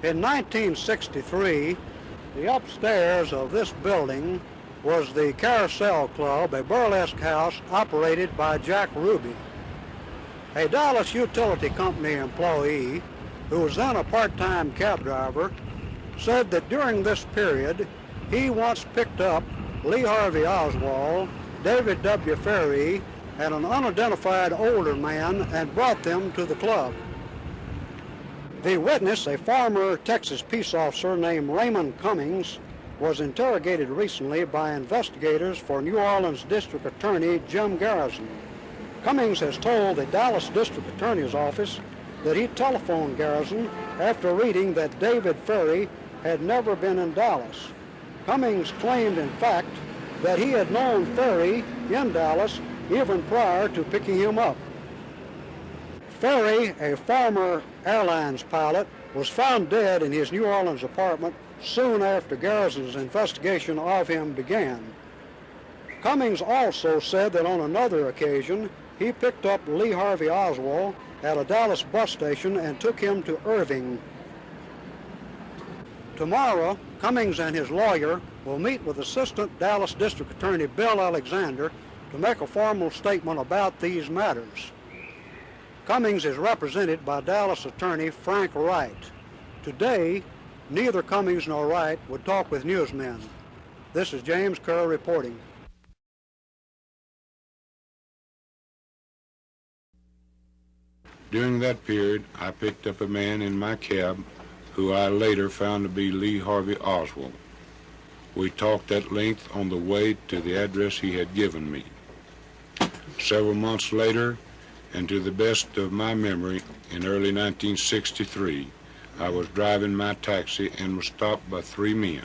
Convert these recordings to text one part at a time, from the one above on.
In 1963, the upstairs of this building was the Carousel Club, a burlesque house operated by Jack Ruby. A Dallas Utility Company employee, who was then a part-time cab driver, said that during this period, he once picked up Lee Harvey Oswald, David W. Ferrie, and an unidentified older man and brought them to the club. The witness, a former Texas peace officer named Raymond Cummings, was interrogated recently by investigators for New Orleans District Attorney Jim Garrison. Cummings has told the Dallas District Attorney's Office that he telephoned Garrison after reading that David Ferrie had never been in Dallas. Cummings claimed, in fact, that he had known Ferrie in Dallas even prior to picking him up. Ferrie, a former airlines pilot, was found dead in his New Orleans apartment soon after Garrison's investigation of him began. Cummings also said that on another occasion, he picked up Lee Harvey Oswald at a Dallas bus station and took him to Irving. Tomorrow, Cummings and his lawyer will meet with Assistant Dallas District Attorney Bill Alexander to make a formal statement about these matters. Cummings is represented by Dallas attorney Frank Wright. Today, neither Cummings nor Wright would talk with newsmen. This is James Kerr reporting. During that period, I picked up a man in my cab who I later found to be Lee Harvey Oswald. We talked at length on the way to the address he had given me. Several months later, and to the best of my memory, in early 1963, I was driving my taxi and was stopped by three men.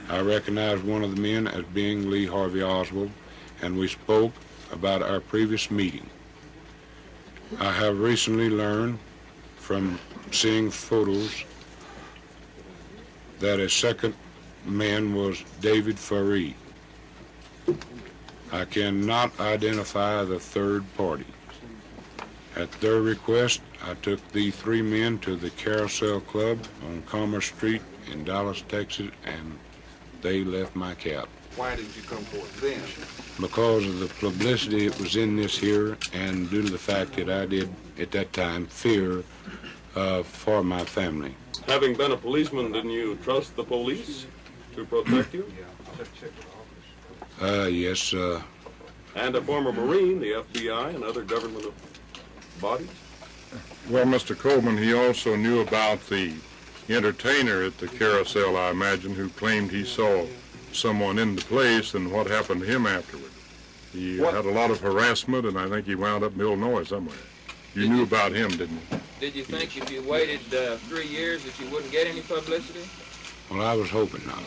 I recognized one of the men as being Lee Harvey Oswald, and we spoke about our previous meeting. I have recently learned from seeing photos that a second man was David Ferrie. I cannot identify the third party. At their request, I took the three men to the Carousel Club on Commerce Street in Dallas, Texas, and they left my cab. Why did you come forth then? Because of the publicity it was in this here, and due to the fact that I did, at that time, fear for my family. Having been a policeman, didn't you trust the police to protect you? Yes. And a former Marine, the FBI, and other government bodies? Well, Mr. Coleman, he also knew about the entertainer at the Carousel, I imagine, who claimed he saw someone in the place and what happened to him afterward. He had a lot of harassment, and I think he wound up in Illinois somewhere. You knew about him, didn't you? Did you think if you waited 3 years that you wouldn't get any publicity? Well, I was hoping not.